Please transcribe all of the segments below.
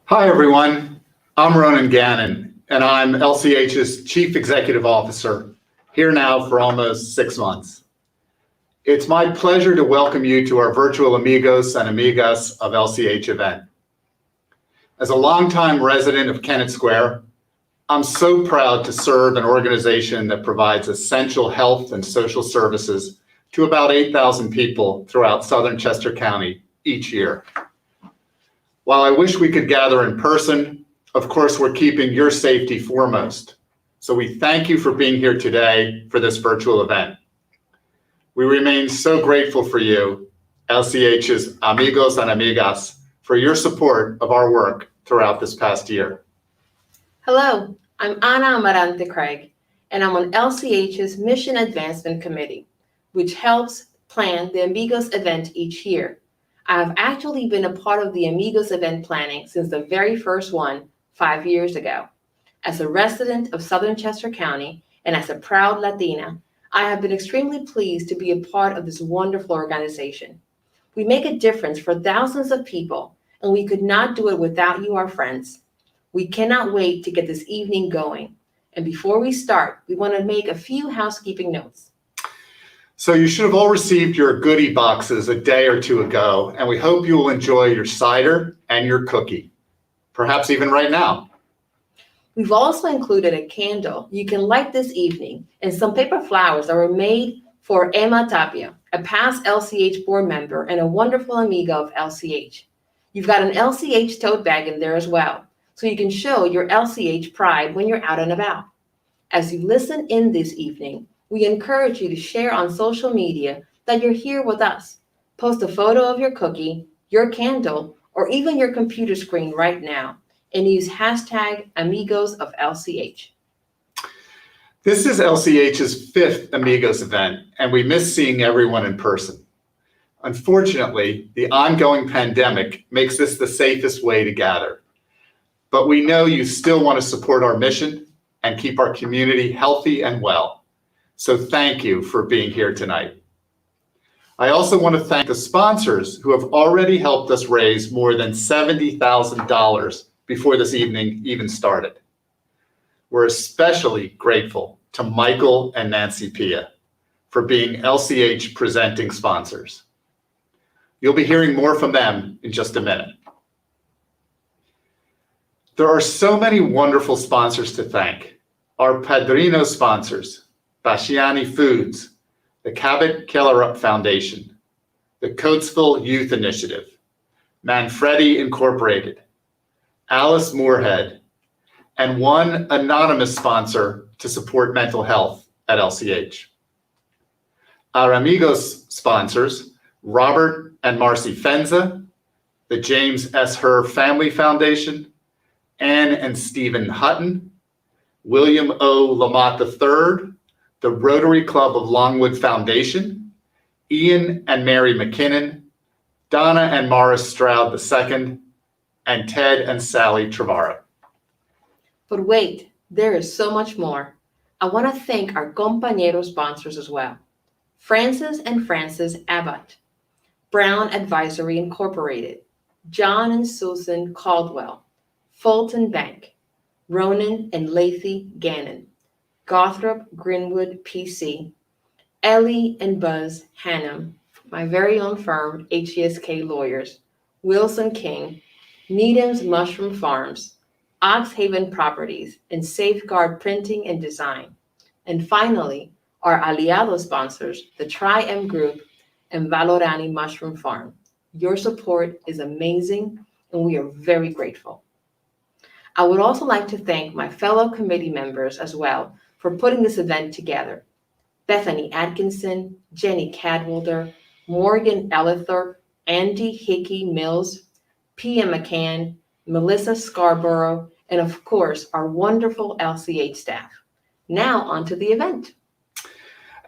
Hi, everyone. I'm Ronan Gannon, and I'm LCH's Chief Executive Officer, here now for almost 6 months. It's my pleasure to welcome you to our virtual Amigos and Amigas of LCH event. As a longtime resident of Kennett Square, I'm so proud to serve an organization that provides essential health and social services to about 8,000 people throughout southern Chester County each year. While I wish we could gather in person, of course, we're keeping your safety foremost. So we thank you for being here today for this virtual event. We remain so grateful for you, LCH's Amigos and Amigas, for your support of our work throughout this past year. Hello, I'm Anna Amarante Craig, and I'm on LCH's Mission Advancement Committee, which helps plan the Amigos event each year. I have actually been a part of the Amigos event planning since the very first one 5 years ago. As a resident of Southern Chester County and as a proud Latina, I have been extremely pleased to be a part of this wonderful organization. We make a difference for thousands of people, and we could not do it without you, our friends. We cannot wait to get this evening going. And before we start, we want to make a few housekeeping notes. So you should have all received your goodie boxes a day or two ago, and we hope you will enjoy your cider and your cookie, perhaps even right now. We've also included a candle you can light this evening and some paper flowers that were made for Emma Tapia, a past LCH board member and a wonderful amiga of LCH. You've got an LCH tote bag in there as well, so you can show your LCH pride when you're out and about. As you listen in this evening, we encourage you to share on social media that you're here with us. Post a photo of your cookie, your candle, or even your computer screen right now, and use hashtag Amigos of LCH. This is LCH's 5th Amigos event, and we miss seeing everyone in person. Unfortunately, the ongoing pandemic makes this the safest way to gather. But we know you still want to support our mission, and keep our community healthy and well. So thank you for being here tonight. I also want to thank the sponsors who have already helped us raise more than $70,000 before this evening even started. We're especially grateful to Michael and Nancy Pia for being LCH presenting sponsors. You'll be hearing more from them in just a minute. There are so many wonderful sponsors to thank. Our Padrino sponsors, Basciani Foods, the Cabot Kjellerup Foundation, the Coatesville Youth Initiative, Manfredi Incorporated, Alice Moorhead, and one anonymous sponsor to support mental health at LCH. Our Amigos sponsors, Robert and Marcy Fenza, the James S. Herr Family Foundation, Anne and Stephen Hutton, William O. Lamott III, the Rotary Club of Longwood Foundation, Ian and Mary McKinnon, Donna and Morris Stroud II, and Ted and Sally Trevara. But wait, there is so much more. I want to thank our compañero sponsors as well. Francis and Frances Abbott, Brown Advisory Incorporated, John and Susan Caldwell, Fulton Bank, Ronan and Lathy Gannon, Gothrop Greenwood PC, Ellie and Buzz Hannum, my very own firm, HESK Lawyers, Wilson King, Needham's Mushroom Farms, Oxhaven Properties, and Safeguard Printing and Design. And finally, our aliado sponsors, the Tri-M Group and Valorani Mushroom Farm. Your support is amazing, and we are very grateful. I would also like to thank my fellow committee members as well for putting this event together. Bethany Atkinson, Jenny Cadwalder, Morgan Ellithorpe, Andy Hickey Mills, Pia McCann, Melissa Scarborough, and of course, our wonderful LCH staff. Now on to the event.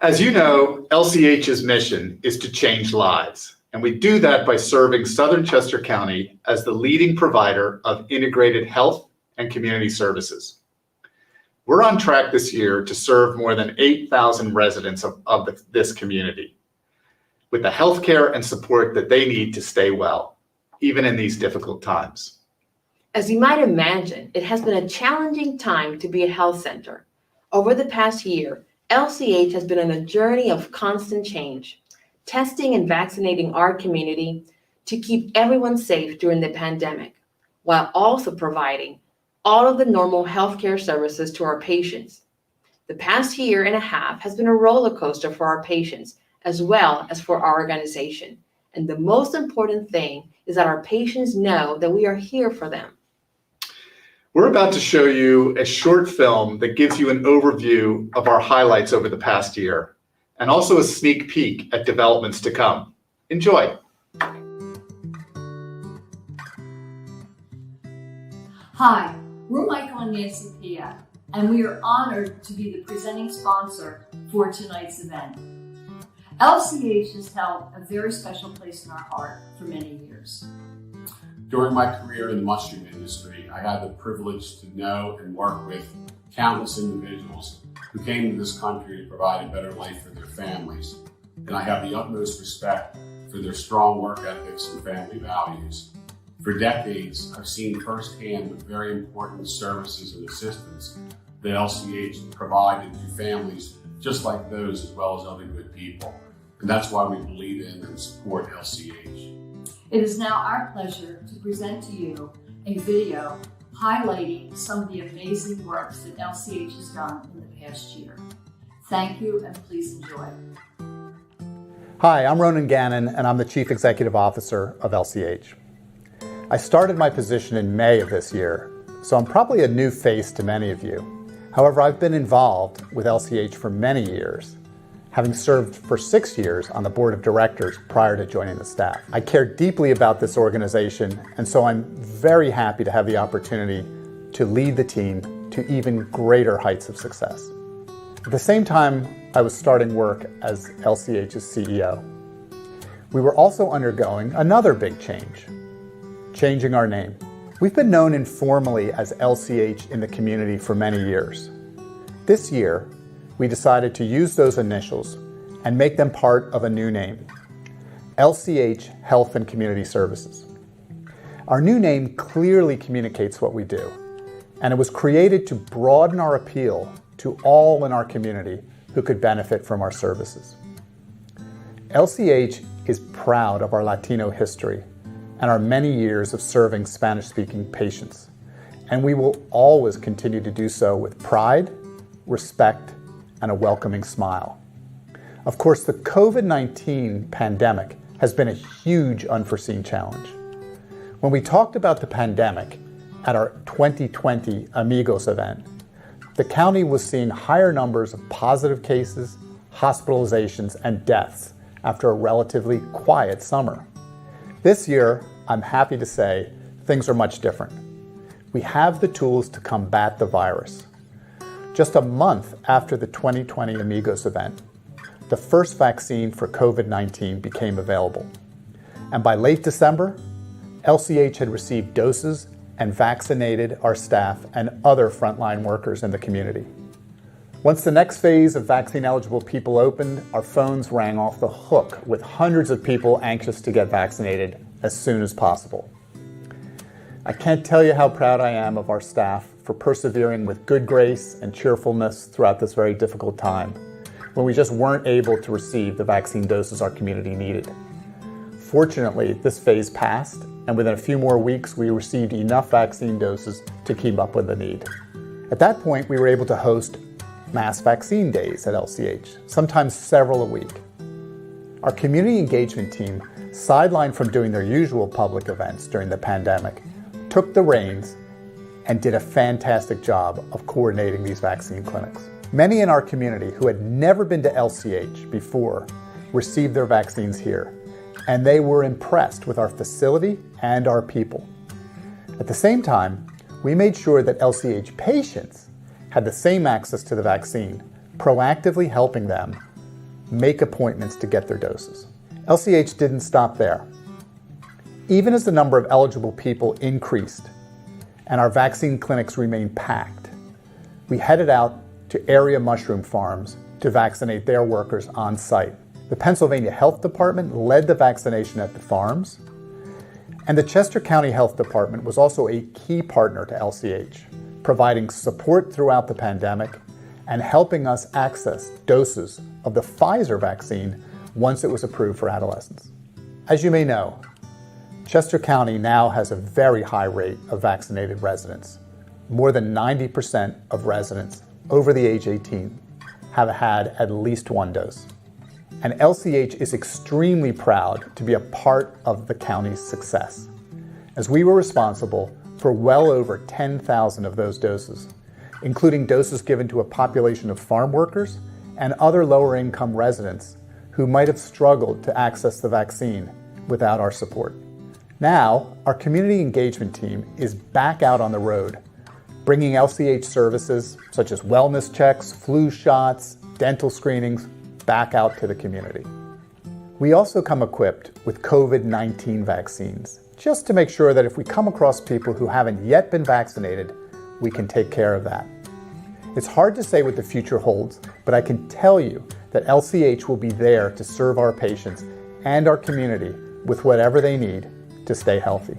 As you know, LCH's mission is to change lives, and we do that by serving Southern Chester County as the leading provider of integrated health and community services. We're on track this year to serve more than 8,000 residents of this community with the healthcare and support that they need to stay well, even in these difficult times. As you might imagine, it has been a challenging time to be a health center. Over the past year, LCH has been on a journey of constant change, testing and vaccinating our community to keep everyone safe during the pandemic, while also providing all of the normal healthcare services to our patients. The past year and a half has been a roller coaster for our patients, as well as for our organization. And the most important thing is that our patients know that we are here for them. We're about to show you a short film that gives you an overview of our highlights over the past year, and also a sneak peek at developments to come. Enjoy. Hi, we're Michael and Nancy Pia, and we are honored to be the presenting sponsor for tonight's event. LCH has held a very special place in our heart for many years. During my career in the mushroom industry, I had the privilege to know and work with countless individuals who came to this country to provide a better life for their families. And I have the utmost respect for their strong work ethics and family values. For decades, I've seen firsthand the very important services and assistance that LCH provided to families just like those, as well as other good people. And that's why we believe in and support LCH. It is now our pleasure to present to you a video highlighting some of the amazing works that LCH has done in the past year. Thank you, and please enjoy. Hi, I'm Ronan Gannon, and I'm the Chief Executive Officer of LCH. I started my position in May of this year, so I'm probably a new face to many of you. However, I've been involved with LCH for many years, having served for 6 years on the board of directors prior to joining the staff. I care deeply about this organization, and so I'm very happy to have the opportunity to lead the team to even greater heights of success. At the same time, I was starting work as LCH's CEO. We were also undergoing another big change, changing our name. We've been known informally as LCH in the community for many years. This year, we decided to use those initials and make them part of a new name, LCH Health and Community Services. Our new name clearly communicates what we do, and it was created to broaden our appeal to all in our community who could benefit from our services. LCH is proud of our Latino history and our many years of serving Spanish-speaking patients, and we will always continue to do so with pride, respect, and a welcoming smile. Of course, the COVID-19 pandemic has been a huge unforeseen challenge. When we talked about the pandemic at our 2020 Amigos event, the county was seeing higher numbers of positive cases, hospitalizations, and deaths after a relatively quiet summer. This year, I'm happy to say things are much different. We have the tools to combat the virus. Just a month after the 2020 Amigos event, the first vaccine for COVID-19 became available. And by late December, LCH had received doses and vaccinated our staff and other frontline workers in the community. Once the next phase of vaccine-eligible people opened, our phones rang off the hook with hundreds of people anxious to get vaccinated as soon as possible. I can't tell you how proud I am of our staff for persevering with good grace and cheerfulness throughout this very difficult time, when we just weren't able to receive the vaccine doses our community needed. Fortunately, this phase passed, and within a few more weeks, we received enough vaccine doses to keep up with the need. At that point, we were able to host mass vaccine days at LCH, sometimes several a week. Our community engagement team, sidelined from doing their usual public events during the pandemic, took the reins and did a fantastic job of coordinating these vaccine clinics. Many in our community who had never been to LCH before received their vaccines here, and they were impressed with our facility and our people. At the same time, we made sure that LCH patients had the same access to the vaccine, proactively helping them make appointments to get their doses. LCH didn't stop there. Even as the number of eligible people increased and our vaccine clinics remained packed, we headed out to area mushroom farms to vaccinate their workers on site. The Pennsylvania Health Department led the vaccination at the farms, and the Chester County Health Department was also a key partner to LCH, providing support throughout the pandemic and helping us access doses of the Pfizer vaccine once it was approved for adolescents. As you may know, Chester County now has a very high rate of vaccinated residents. More than 90% of residents over the age 18 have had at least one dose. And LCH is extremely proud to be a part of the county's success, as we were responsible for well over 10,000 of those doses, including doses given to a population of farm workers and other lower-income residents who might have struggled to access the vaccine without our support. Now, our community engagement team is back out on the road, bringing LCH services such as wellness checks, flu shots, dental screenings back out to the community. We also come equipped with COVID-19 vaccines, just to make sure that if we come across people who haven't yet been vaccinated, we can take care of that. It's hard to say what the future holds, but I can tell you that LCH will be there to serve our patients and our community with whatever they need to stay healthy.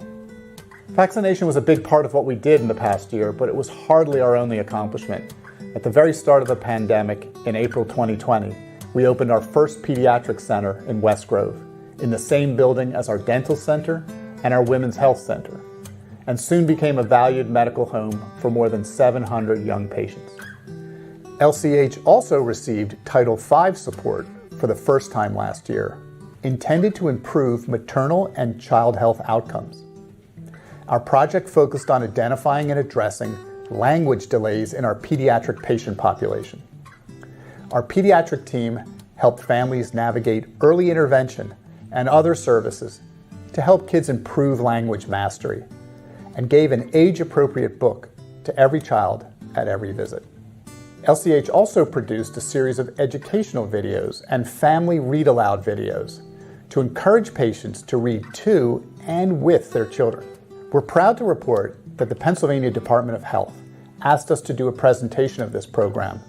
Vaccination was a big part of what we did in the past year, but it was hardly our only accomplishment. At the very start of the pandemic in April 2020, we opened our first pediatric center in West Grove, in the same building as our dental center and our women's health center, and soon became a valued medical home for more than 700 young patients. LCH also received Title V support for the first time last year, intended to improve maternal and child health outcomes. Our project focused on identifying and addressing language delays in our pediatric patient population. Our pediatric team helped families navigate early intervention and other services to help kids improve language mastery, and gave an age-appropriate book to every child at every visit. LCH also produced a series of educational videos and family read-aloud videos to encourage patients to read to and with their children. We're proud to report that the Pennsylvania Department of Health asked us to do a presentation of this program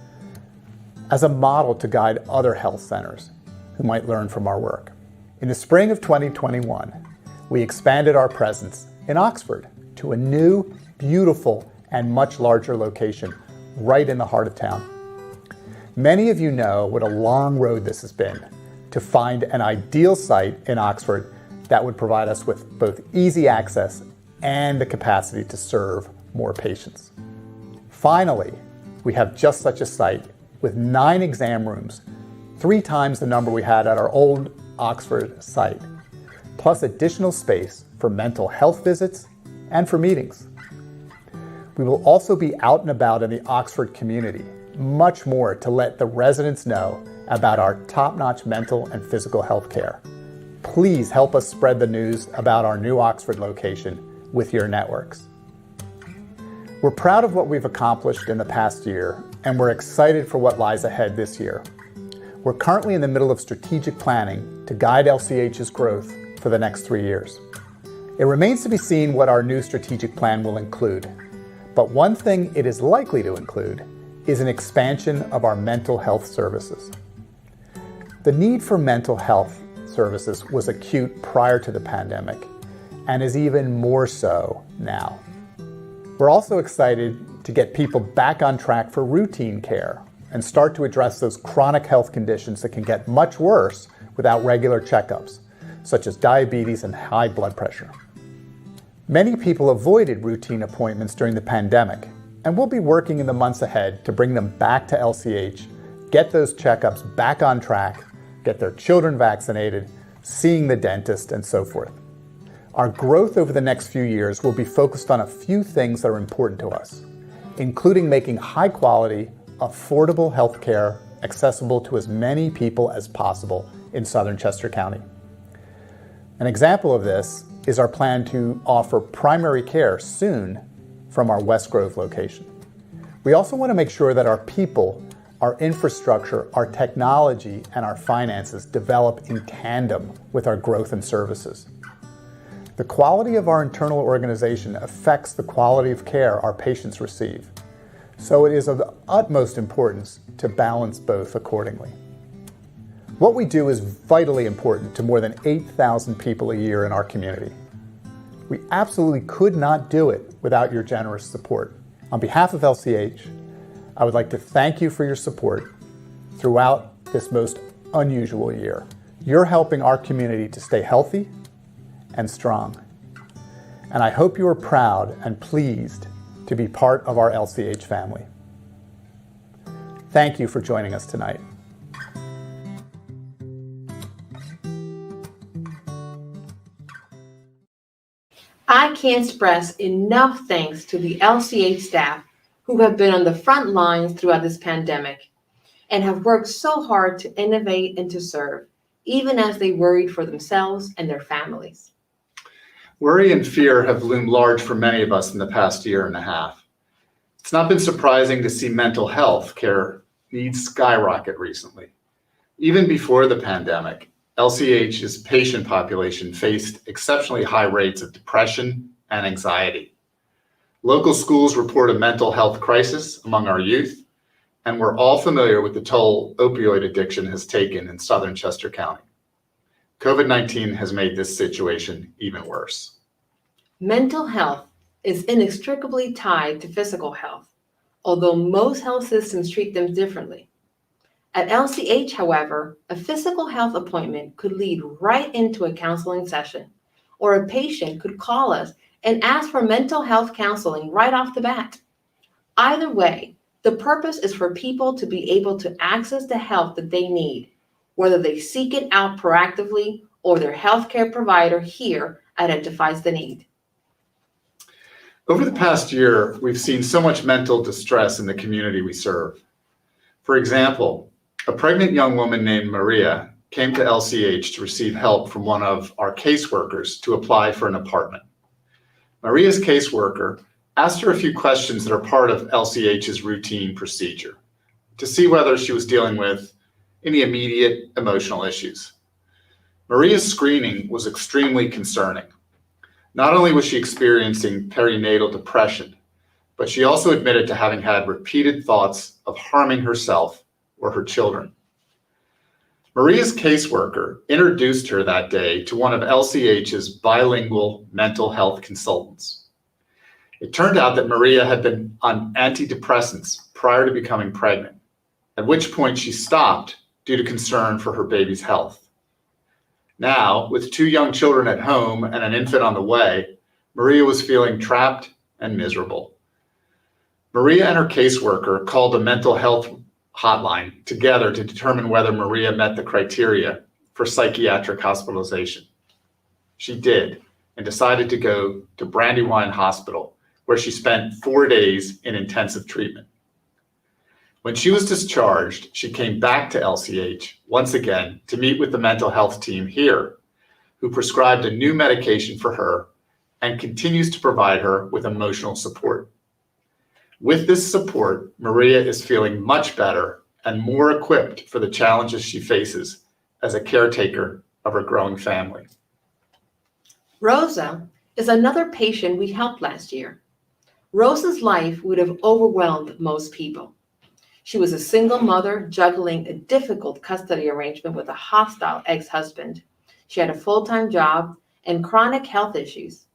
as a model to guide other health centers who might learn from our work. In the spring of 2021, we expanded our presence in Oxford to a new, beautiful, and much larger location right in the heart of town. Many of you know what a long road this has been to find an ideal site in Oxford that would provide us with both easy access and the capacity to serve more patients. Finally, we have just such a site with 9 exam rooms, 3 times the number we had at our old Oxford site, plus additional space for mental health visits and for meetings. We will also be out and about in the Oxford community, much more to let the residents know about our top-notch mental and physical health care. Please help us spread the news about our new Oxford location with your networks. We're proud of what we've accomplished in the past year, and we're excited for what lies ahead this year. We're currently in the middle of strategic planning to guide LCH's growth for the next 3 years. It remains to be seen what our new strategic plan will include, but one thing it is likely to include is an expansion of our mental health services. The need for mental health services was acute prior to the pandemic and is even more so now. We're also excited to get people back on track for routine care and start to address those chronic health conditions that can get much worse without regular checkups, such as diabetes and high blood pressure. Many people avoided routine appointments during the pandemic, and we'll be working in the months ahead to bring them back to LCH, get those checkups back on track, get their children vaccinated, seeing the dentist, and so forth. Our growth over the next few years will be focused on a few things that are important to us, including making high-quality, affordable health care accessible to as many people as possible in southern Chester County. An example of this is our plan to offer primary care soon from our West Grove location. We also want to make sure that our people, our infrastructure, our technology, and our finances develop in tandem with our growth and services. The quality of our internal organization affects the quality of care our patients receive, so it is of the utmost importance to balance both accordingly. What we do is vitally important to more than 8,000 people a year in our community. We absolutely could not do it without your generous support. On behalf of LCH, I would like to thank you for your support throughout this most unusual year. You're helping our community to stay healthy and strong. And I hope you are proud and pleased to be part of our LCH family. Thank you for joining us tonight. I can't express enough thanks to the LCH staff who have been on the front lines throughout this pandemic and have worked so hard to innovate and to serve, even as they worried for themselves and their families. Worry and fear have loomed large for many of us in the past year and a half. It's not been surprising to see mental health care needs skyrocket recently. Even before the pandemic, LCH's patient population faced exceptionally high rates of depression and anxiety. Local schools report a mental health crisis among our youth, and we're all familiar with the toll opioid addiction has taken in southern Chester County. COVID-19 has made this situation even worse. Mental health is inextricably tied to physical health, although most health systems treat them differently. At LCH, however, a physical health appointment could lead right into a counseling session, or a patient could call us and ask for mental health counseling right off the bat. Either way, the purpose is for people to be able to access the help that they need, whether they seek it out proactively or their healthcare provider here identifies the need. Over the past year, we've seen so much mental distress in the community we serve. For example, a pregnant young woman named Maria came to LCH to receive help from one of our caseworkers to apply for an apartment. Maria's caseworker asked her a few questions that are part of LCH's routine procedure to see whether she was dealing with any immediate emotional issues. Maria's screening was extremely concerning. Not only was she experiencing perinatal depression, but she also admitted to having had repeated thoughts of harming herself or her children. Maria's caseworker introduced her that day to one of LCH's bilingual mental health consultants. It turned out that Maria had been on antidepressants prior to becoming pregnant, at which point she stopped due to concern for her baby's health. Now, with 2 young children at home and an infant on the way, Maria was feeling trapped and miserable. Maria and her caseworker called a mental health hotline together to determine whether Maria met the criteria for psychiatric hospitalization. She did, and decided to go to Brandywine Hospital, where she spent 4 days in intensive treatment. When she was discharged, she came back to LCH once again to meet with the mental health team here, who prescribed a new medication for her and continues to provide her with emotional support. With this support, Maria is feeling much better and more equipped for the challenges she faces as a caretaker of her growing family. Rosa is another patient we helped last year. Rosa's life would have overwhelmed most people. She was a single mother juggling a difficult custody arrangement with a hostile ex-husband. She had a full-time job and chronic health issues.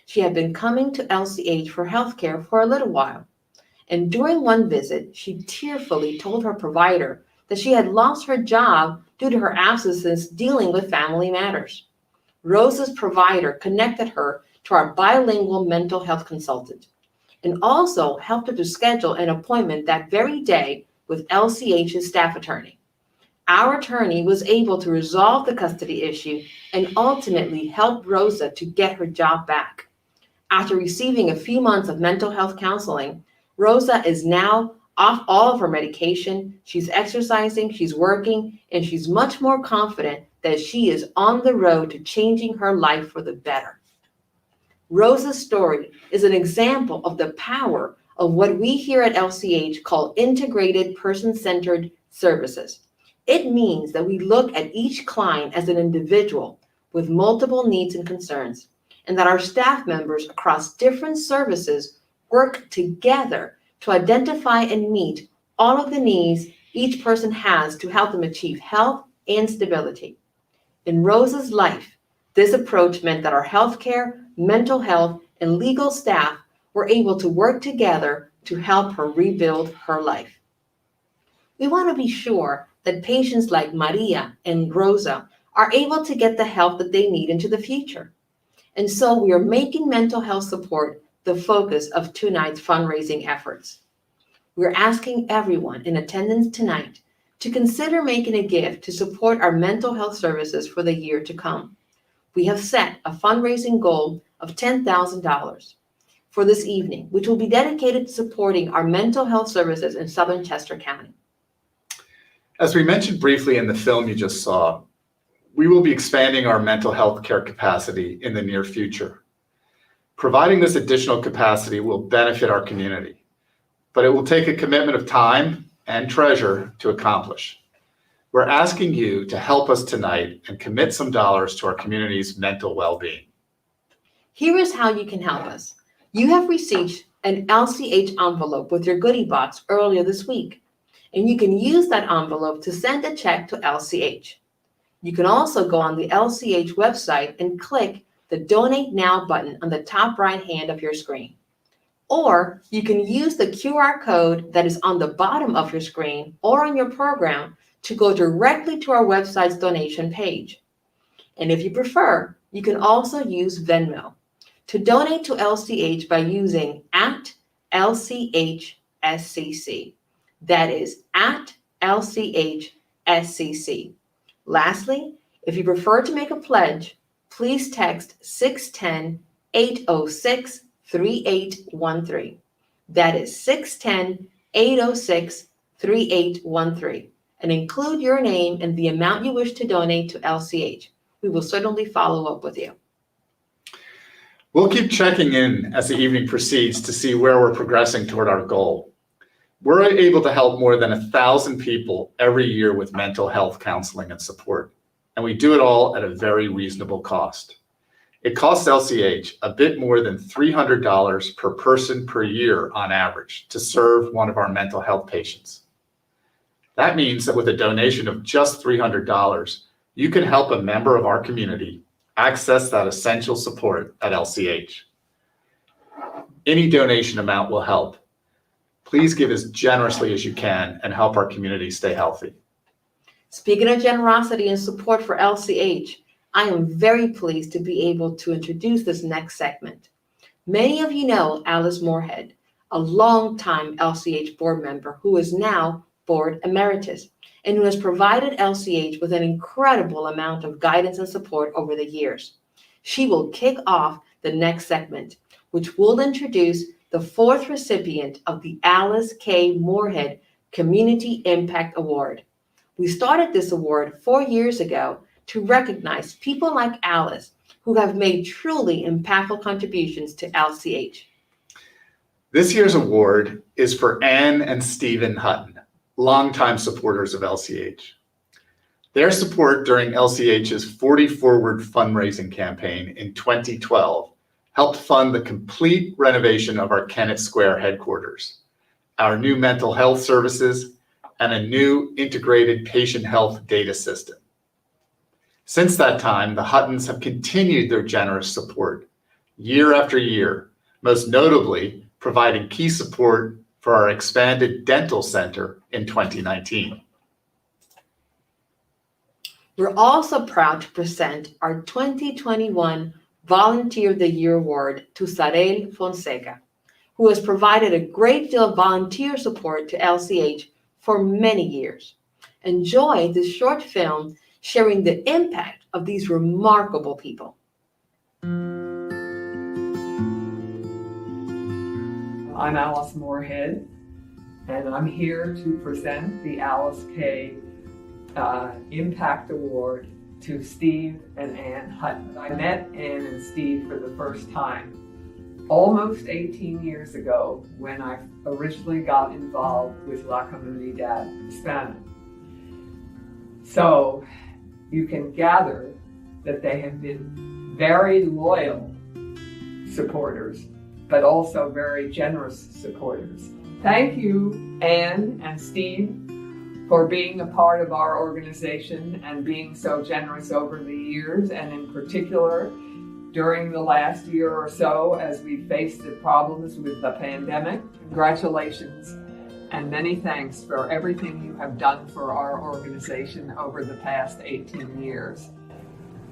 She had been coming to LCH for healthcare for a little while. And during one visit, she tearfully told her provider that she had lost her job due to her absences dealing with family matters. Rosa's provider connected her to our bilingual mental health consultant and also helped her to schedule an appointment that very day with LCH's staff attorney. Our attorney was able to resolve the custody issue and ultimately help Rosa to get her job back. After receiving a few months of mental health counseling, Rosa is now off all of her medication. She's exercising, she's working, and she's much more confident that she is on the road to changing her life for the better. Rosa's story is an example of the power of what we here at LCH call integrated person-centered services. It means that we look at each client as an individual with multiple needs and concerns, and that our staff members across different services work together to identify and meet all of the needs each person has to help them achieve health and stability. In Rosa's life, this approach meant that our healthcare, mental health, and legal staff were able to work together to help her rebuild her life. We want to be sure that patients like Maria and Rosa are able to get the help that they need into the future. And so we are making mental health support the focus of tonight's fundraising efforts. We're asking everyone in attendance tonight to consider making a gift to support our mental health services for the year to come. We have set a fundraising goal of $10,000 for this evening, which will be dedicated to supporting our mental health services in Southern Chester County. As we mentioned briefly in the film you just saw, we will be expanding our mental health care capacity in the near future. Providing this additional capacity will benefit our community, but it will take a commitment of time and treasure to accomplish. We're asking you to help us tonight and commit some dollars to our community's mental well-being. Here is how you can help us. You have received an LCH envelope with your goodie box earlier this week, and you can use that envelope to send a check to LCH. You can also go on the LCH website and click the Donate Now button on the top right hand of your screen. Or you can use the QR code that is on the bottom of your screen or on your program to go directly to our website's donation page. And if you prefer, you can also use Venmo to donate to LCH by using @LCHSCC. That is @LCHSCC. Lastly, if you prefer to make a pledge, please text 610-806-3813. That is 610-806-3813. And include your name and the amount you wish to donate to LCH. We will certainly follow up with you. We'll keep checking in as the evening proceeds to see where we're progressing toward our goal. We're able to help more than 1,000 people every year with mental health counseling and support, and we do it all at a very reasonable cost. It costs LCH a bit more than $300 per person per year on average to serve one of our mental health patients. That means that with a donation of just $300, you can help a member of our community access that essential support at LCH. Any donation amount will help. Please give as generously as you can and help our community stay healthy. Speaking of generosity and support for LCH, I am very pleased to be able to introduce this next segment. Many of you know Alice Moorhead, a longtime LCH board member who is now board emeritus and who has provided LCH with an incredible amount of guidance and support over the years. She will kick off the next segment, which will introduce the fourth recipient of the Alice K. Moorhead Community Impact Award. We started this award 4 years ago to recognize people like Alice who have made truly impactful contributions to LCH. This year's award is for Anne and Stephen Hutton, longtime supporters of LCH. Their support during LCH's 40 Forward fundraising campaign in 2012 helped fund the complete renovation of our Kennett Square headquarters, our new mental health services, and a new integrated patient health data system. Since that time, the Huttons have continued their generous support year after year, most notably providing key support for our expanded dental center in 2019. We're also proud to present our 2021 Volunteer of the Year Award to Sarel Fonseca, who has provided a great deal of volunteer support to LCH for many years. Enjoy this short film sharing the impact of these remarkable people. I'm Alice Moorhead, and I'm here to present the Alice K. Impact Award to Steve and Ann Hutton. I met Ann and Steve for the first time almost 18 years ago when I originally got involved with La Comunidad Hispana. So you can gather that they have been very loyal supporters, but also very generous supporters. Thank you, Ann and Steve, for being a part of our organization and being so generous over the years, and in particular during the last year or so as we faced the problems with the pandemic. Congratulations and many thanks for everything you have done for our organization over the past 18 years.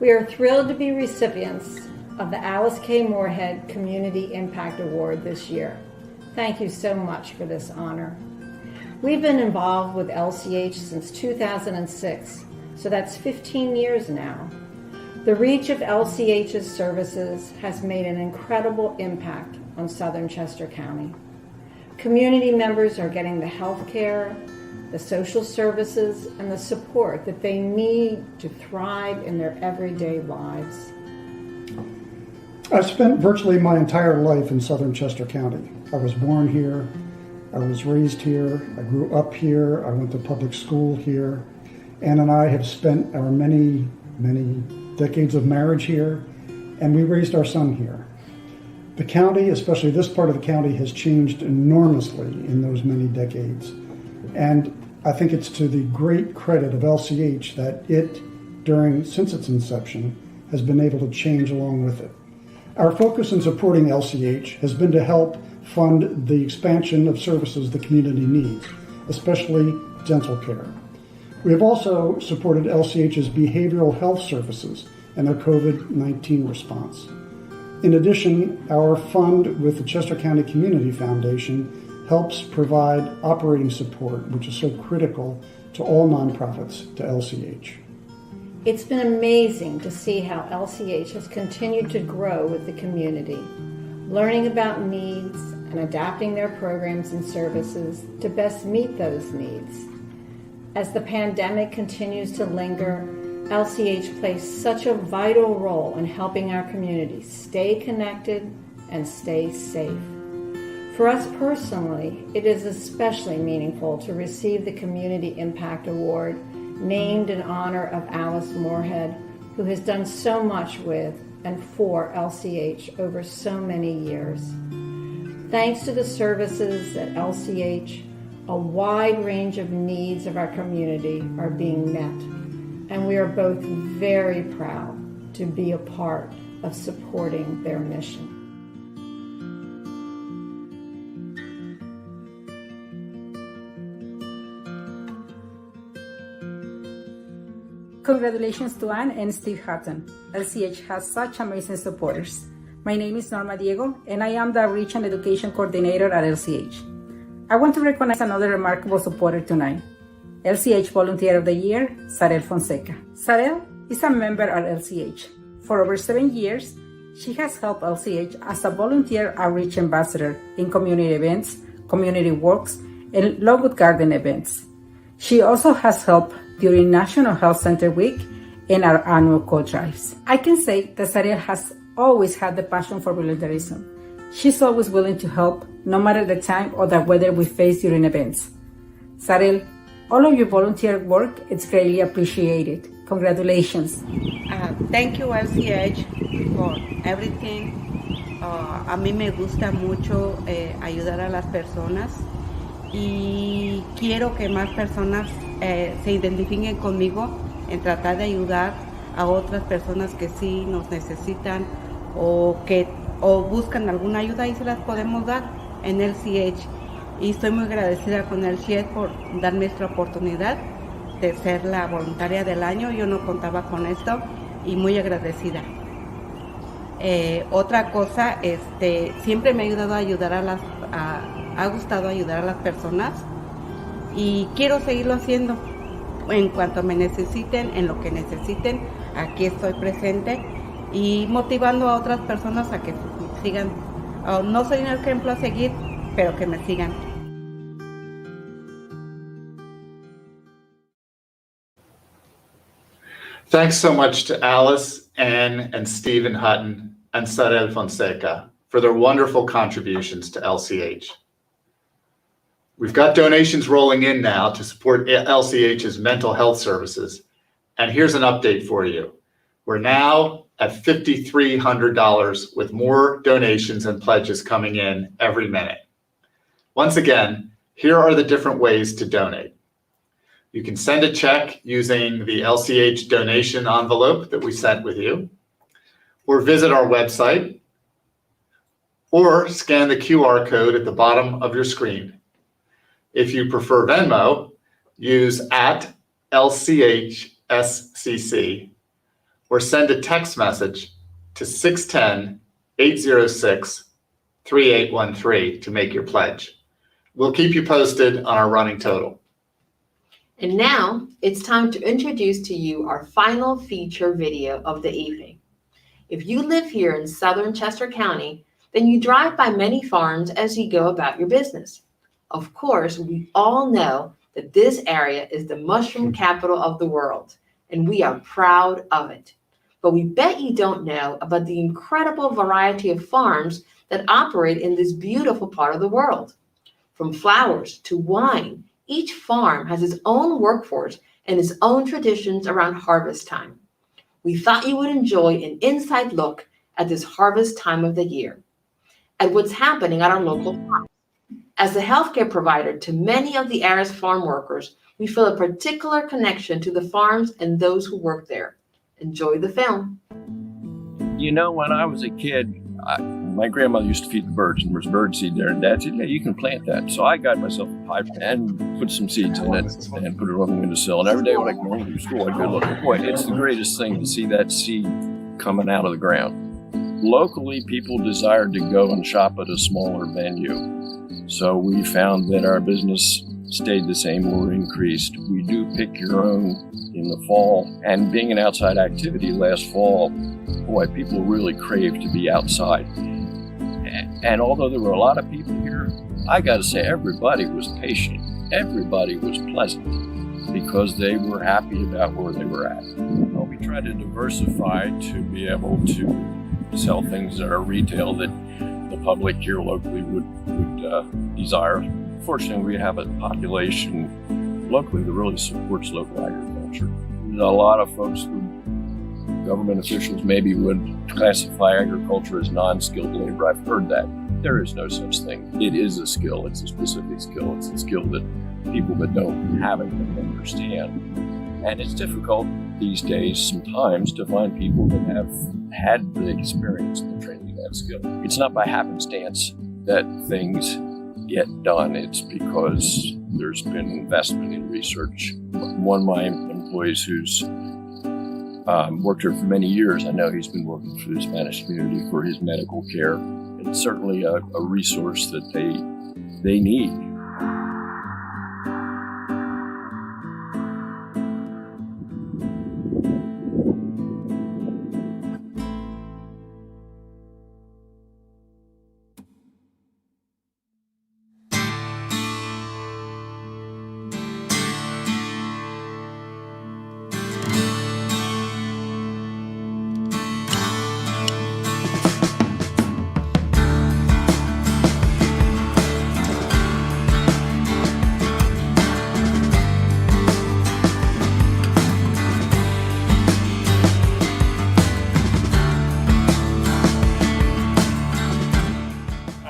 We are thrilled to be recipients of the Alice K. Moorhead Community Impact Award this year. Thank you so much for this honor. We've been involved with LCH since 2006, so that's 15 years now. The reach of LCH's services has made an incredible impact on Southern Chester County. Community members are getting the health care, the social services, and the support that they need to thrive in their everyday lives. I've spent virtually my entire life in Southern Chester County. I was born here, I was raised here, I grew up here, I went to public school here. Ann and I have spent our many decades of marriage here, and we raised our son here. The county, especially this part of the county, has changed enormously in those many decades. And I think it's to the great credit of LCH that it, since its inception, has been able to change along with it. Our focus in supporting LCH has been to help fund the expansion of services the community needs, especially dental care. We have also supported LCH's behavioral health services and their COVID-19 response. In addition, our fund with the Chester County Community Foundation helps provide operating support, which is so critical to all nonprofits to LCH. It's been amazing to see how LCH has continued to grow with the community, learning about needs and adapting their programs and services to best meet those needs. As the pandemic continues to linger, LCH plays such a vital role in helping our community stay connected and stay safe. For us personally, it is especially meaningful to receive the Community Impact Award named in honor of Alice Moorhead, who has done so much with and for LCH over so many years. Thanks to the services at LCH, a wide range of needs of our community are being met, and we are both very proud to be a part of supporting their mission. Congratulations to Anne and Steve Hutton. LCH has such amazing supporters. My name is Norma Diego, and I am the Reach and Education Coordinator at LCH. I want to recognize another remarkable supporter tonight. LCH Volunteer of the Year, Sarel Fonseca. Sarel is a member at LCH. For over 7 years, she has helped LCH as a volunteer outreach ambassador in community events, community walks, and Lowood Garden events. She also has helped during National Health Center Week and our annual coat drives. I can say that Sarel has always had the passion for volunteerism. She's always willing to help, no matter the time or the weather we face during events. Sarel, all of your volunteer work is greatly appreciated. Congratulations. Thank you, LCH, for everything. A mí me gusta mucho ayudar a las personas y quiero que más personas se identifiquen conmigo en tratar de ayudar a otras personas que sí nos necesitan o buscan alguna ayuda y se las podemos dar en LCH. Y estoy muy agradecida con LCH por darme esta oportunidad de ser la voluntaria del año. Yo no contaba con esto y muy agradecida. Otra cosa, siempre me ha ayudado a ayudar ha gustado ayudar a las personas y quiero seguirlo haciendo. En cuanto me necesiten, en lo que necesiten, aquí estoy presente y motivando a otras personas a que sigan. No soy un ejemplo a seguir, pero que me sigan. Thanks so much to Alice, Anne, and Stephen Hutton, and Sarel Fonseca for their wonderful contributions to LCH. We've got donations rolling in now to support LCH's mental health services. And here's an update for you. We're now at $5,300 with more donations and pledges coming in every minute. Once again, here are the different ways to donate. You can send a check using the LCH donation envelope that we sent with you, or visit our website, or scan the QR code at the bottom of your screen. If you prefer Venmo, use @LCHSCC or send a text message to 610-806-3813 to make your pledge. We'll keep you posted on our running total. And now it's time to introduce to you our final feature video of the evening. If you live here in southern Chester County, then you drive by many farms as you go about your business. Of course, we all know that this area is the mushroom capital of the world, and we are proud of it. But we bet you don't know about the incredible variety of farms that operate in this beautiful part of the world. From flowers to wine, each farm has its own workforce and its own traditions around harvest time. We thought you would enjoy an inside look at this harvest time of the year, at what's happening at our local farms. As a healthcare provider to many of the area's farm workers, we feel a particular connection to the farms and those who work there. Enjoy the film. You know, when I was a kid, my grandmother used to feed the birds, and there was birdseed there, and Dad said, "Yeah, you can plant that." So I got myself a pipe and put some seeds in it and put it on the windowsill. And every day when I go home from school, I go look. Boy, it's the greatest thing to see that seed coming out of the ground. Locally, people desired to go and shop at a smaller venue. So we found that our business stayed the same or increased. We do pick your own in the fall, and being an outside activity last fall, boy, people really craved to be outside. And although there were a lot of people here, I got to say everybody was patient. Everybody was pleasant because they were happy about where they were at. Well, we try to diversify to be able to sell things that are retail that the public here locally would desire. Fortunately, we have a population locally that really supports local agriculture. A lot of folks government officials maybe would classify agriculture as non-skilled labor. I've heard that. There is no such thing. It is a skill. It's a specific skill. It's a skill that people that don't have it don't understand. And it's difficult these days sometimes to find people that have had the experience and the training in that skill. It's not by happenstance that things get done. It's because there's been investment in research. One of my employees who's worked here for many years, I know he's been working for the Spanish community for his medical care. It's certainly a resource that they need.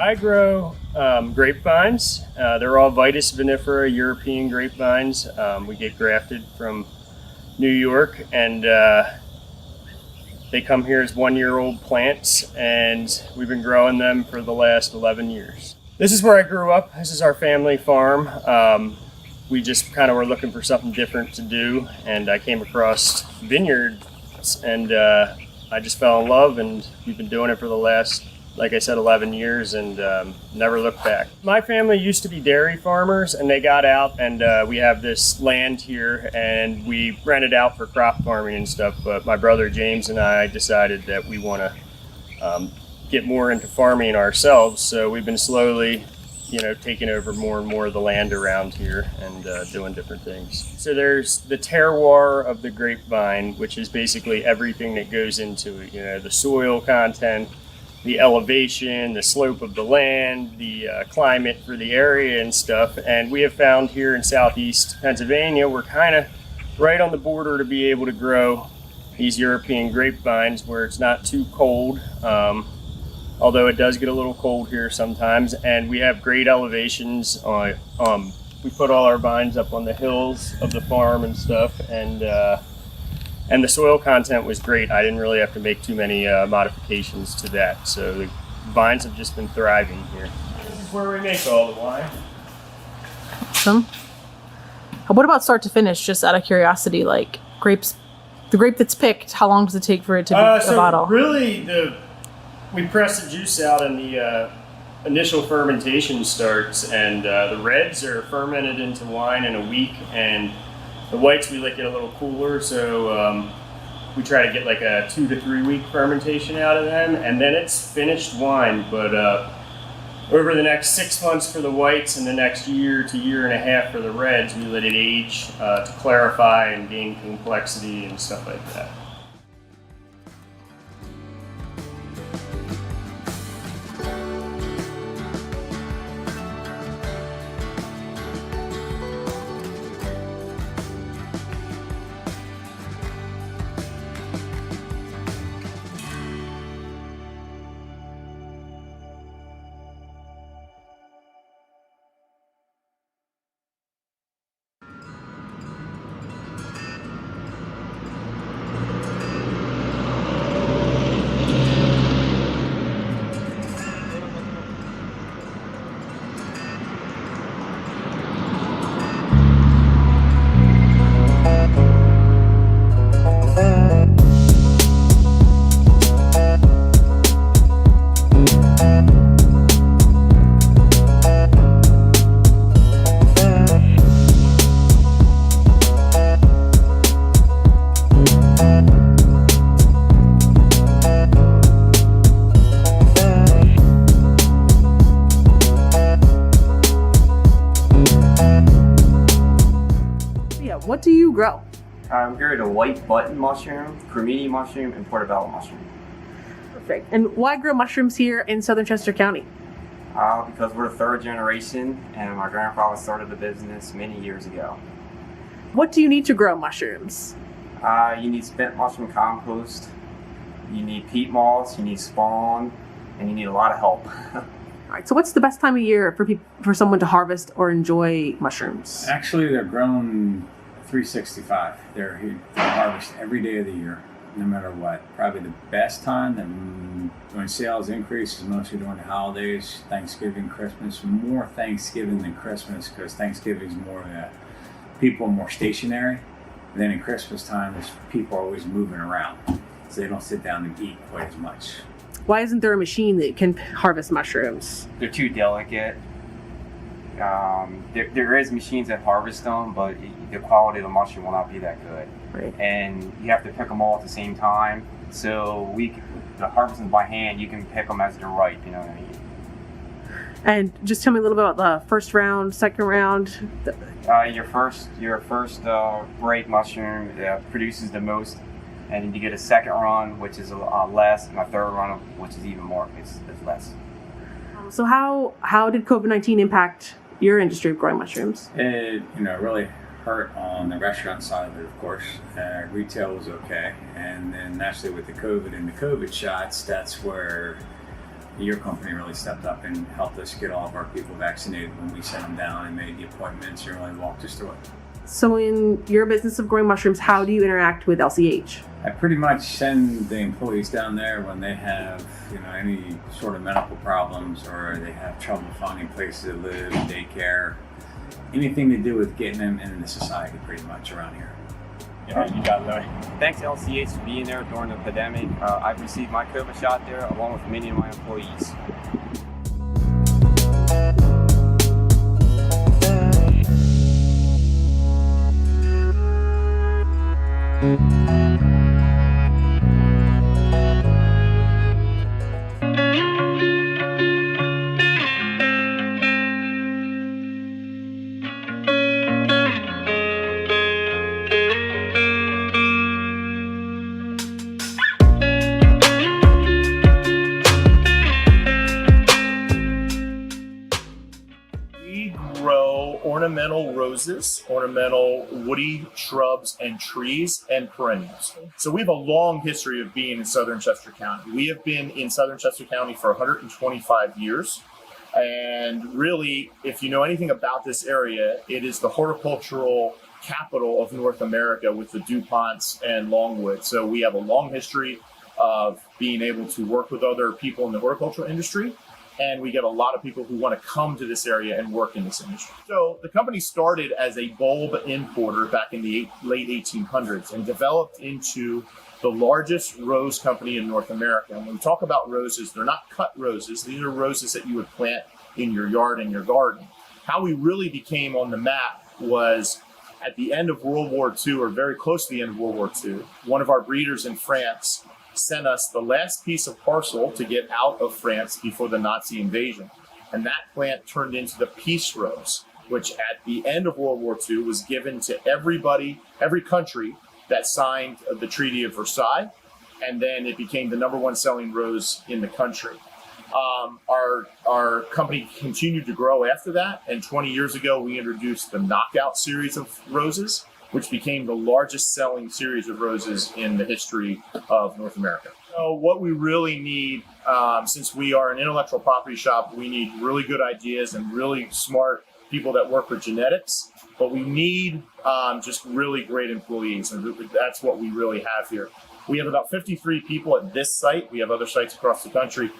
I grow grapevines. They're all Vitis vinifera European grapevines. We get grafted from New York, and they come here as 1-year-old plants, and we've been growing them for the last 11 years. This is where I grew up. This is our family farm. We just kind of were looking for something different to do, and I came across vineyards, and I just fell in love, and we've been doing it for the last, like I said, 11 years, and never looked back. My family used to be dairy farmers, and they got out, and we have this land here, and we rent it out for crop farming and stuff. But my brother James and I decided that we want to get more into farming ourselves, so we've been slowly, taking over more and more of the land around here and doing different things. So there's the terroir of the grapevine, which is basically everything that goes into it. The soil content, the elevation, the slope of the land, the climate for the area and stuff. And we have found here in southeast Pennsylvania, we're kind of right on the border to be able to grow these European grapevines where it's not too cold, although it does get a little cold here sometimes. And we have great elevations. We put all our vines up on the hills of the farm and stuff, and the soil content was great. I didn't really have to make too many modifications to that. So the vines have just been thriving here. This is where we make all the wine. Awesome. What about start to finish, just out of curiosity, like grapes, the grape that's picked, how long does it take for it to be a bottle? Really, we press the juice out and the initial fermentation starts, and the reds are fermented into wine in a week, and the whites we like it a little cooler, so we try to get like a 2 to 3 week fermentation out of them, and then it's finished wine. But over the next 6 months for the whites and the next year to year and a half for the reds, we let it age to clarify and gain complexity and stuff like that. What do you grow? I'm growing a white button mushroom, cremini mushroom, and portobello mushroom. Perfect. And why grow mushrooms here in southern Chester County? Because we're the third generation, and my grandfather started the business many years ago. What do you need to grow mushrooms? You need spent mushroom compost, you need peat moss, you need spawn, and you need a lot of help. All right. So what's the best time of year for someone to harvest or enjoy mushrooms? Actually, they're grown 365. They're harvested every day of the year, no matter what. Probably the best time when sales increase is mostly during the holidays, Thanksgiving, Christmas. More Thanksgiving than Christmas, because Thanksgiving is more people are more stationary. And then in Christmas time, people are always moving around, so they don't sit down and eat quite as much. Why isn't there a machine that can harvest mushrooms? They're too delicate. There is machines that harvest them, but the quality of the mushroom will not be that good. Right. And you have to pick them all at the same time. So the harvesting by hand, you can pick them as they're ripe. You know what I mean? And just tell me a little bit about the first round, second round. Your first break mushroom produces the most, and then you get a second run, which is less, and a third run, which is even more. It's less. So how did COVID-19 impact your industry of growing mushrooms? It really hurt on the restaurant side of it, of course. Retail was okay, and then naturally with the COVID and the COVID shots, that's where your company really stepped up and helped us get all of our people vaccinated when we sent them down and made the appointments and really walked us through it. So in your business of growing mushrooms, how do you interact with LCH? I pretty much send the employees down there when they have, any sort of medical problems, or they have trouble finding places to live, daycare, anything to do with getting them into society pretty much around here. Yeah, you got that. Thanks LCH for being there during the pandemic. I've received my COVID shot there along with many of my employees. Ornamental roses, ornamental woody shrubs and trees, and perennials. So we have a long history of being in Southern Chester County. We have been in Southern Chester County for 125 years. And really, if you know anything about this area, it is the horticultural capital of North America with the DuPonts and Longwood. So we have a long history of being able to work with other people in the horticultural industry. And we get a lot of people who want to come to this area and work in this industry. So the company started as a bulb importer back in the late 1800s and developed into the largest rose company in North America. And when we talk about roses, they're not cut roses. These are roses that you would plant in your yard and your garden. How we really became on the map was at the end of World War II, or very close to the end of World War II, one of our breeders in France sent us the last piece of parcel to get out of France before the Nazi invasion. And that plant turned into the peace rose, which at the end of World War II was given to everybody, every country that signed the Treaty of Versailles. And then it became the #1 selling rose in the country. Our company continued to grow after that. And 20 years ago, we introduced the Knockout series of roses, which became the largest selling series of roses in the history of North America. So what we really need, since we are an intellectual property shop, we need really good ideas and really smart people that work with genetics, but we need just really great employees, and that's what we really have here. We have about 53 people at this site. We have other sites across the country,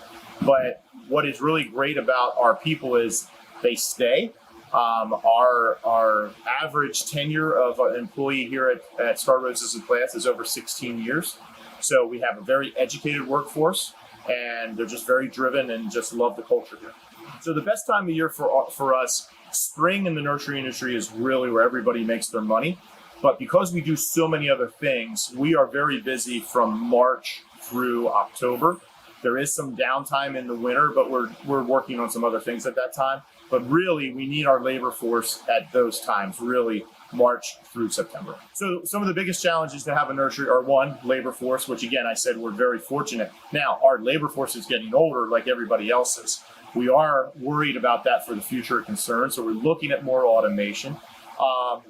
but what is really great about our people is they stay. Our average tenure of an employee here at Star Roses and Plants is over 16 years. So we have a very educated workforce, and they're just very driven and just love the culture here. So the best time of year for us, spring in the nursery industry is really where everybody makes their money. But because we do so many other things, we are very busy from March through October. There is some downtime in the winter, but we're working on some other things at that time. But really, we need our labor force at those times, really March through September. So some of the biggest challenges to have a nursery are, one, labor force, which again, I said we're very fortunate. Now, our labor force is getting older like everybody else's. We are worried about that for the future concern, so we're looking at more automation.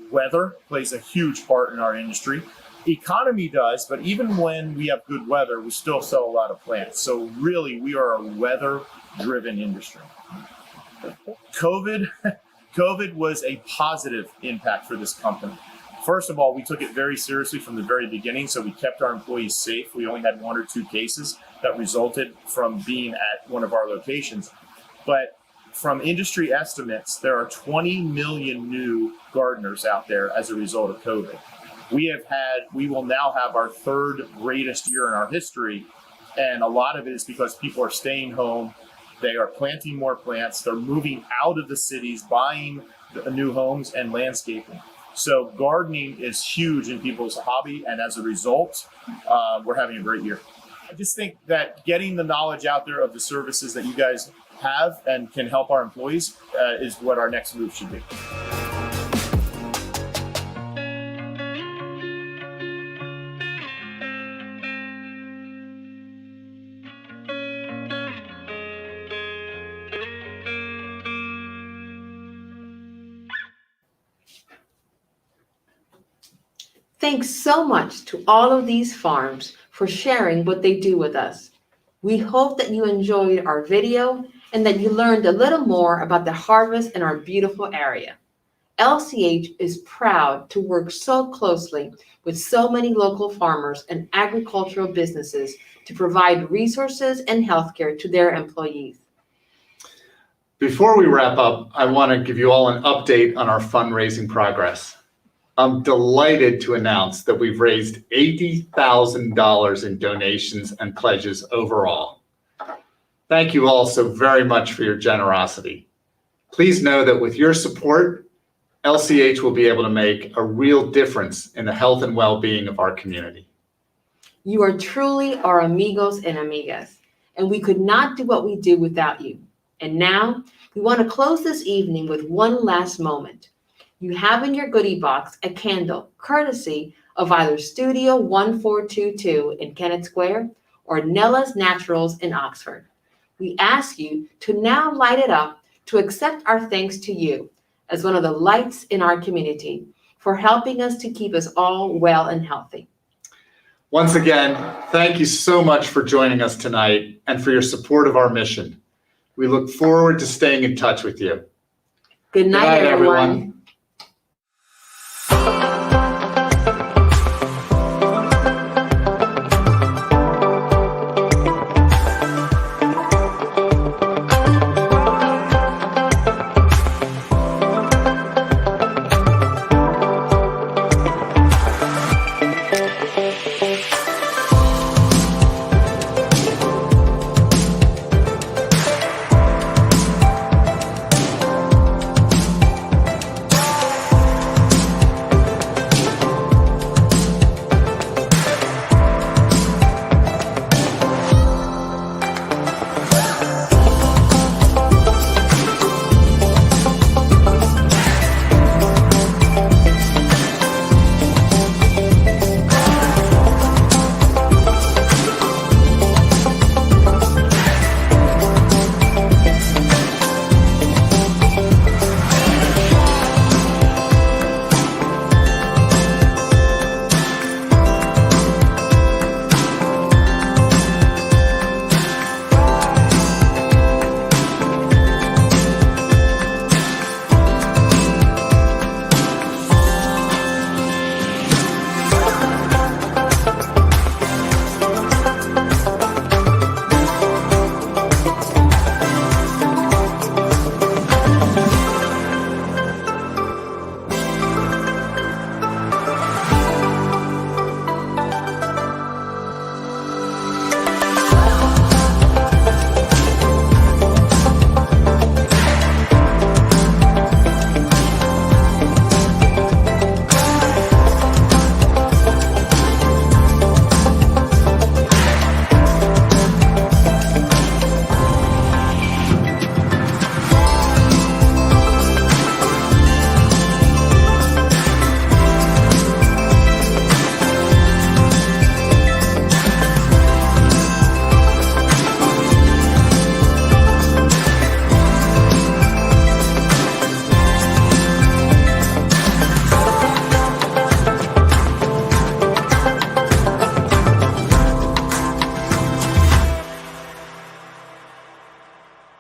Weather plays a huge part in our industry. Economy does, but even when we have good weather, we still sell a lot of plants. So really, we are a weather driven industry. COVID was a positive impact for this company. First of all, we took it very seriously from the very beginning, so we kept our employees safe. We only had 1 or 2 cases that resulted from being at one of our locations. But from industry estimates, there are 20 million new gardeners out there as a result of COVID. We will now have our 3rd greatest year in our history, and a lot of it is because people are staying home. They are planting more plants. They're moving out of the cities, buying new homes and landscaping. So gardening is huge in people's hobby, and as a result, we're having a great year. I just think that getting the knowledge out there of the services that you guys have and can help our employees is what our next move should be. Thanks so much to all of these farms for sharing what they do with us. We hope that you enjoyed our video and that you learned a little more about the harvest in our beautiful area. LCH is proud to work so closely with so many local farmers and agricultural businesses to provide resources and healthcare to their employees. Before we wrap up, I want to give you all an update on our fundraising progress. I'm delighted to announce that we've raised $80,000 in donations and pledges overall. Thank you all so very much for your generosity. Please know that with your support, LCH will be able to make a real difference in the health and well-being of our community. You are truly our amigos and amigas, and we could not do what we do without you. And now, we want to close this evening with one last moment. You have in your goodie box a candle courtesy of either Studio 1422 in Kennett Square or Nella's Naturals in Oxford. We ask you to now light it up to accept our thanks to you as one of the lights in our community for helping us to keep us all well and healthy. Once again, thank you so much for joining us tonight and for your support of our mission. We look forward to staying in touch with you. Good night, everyone.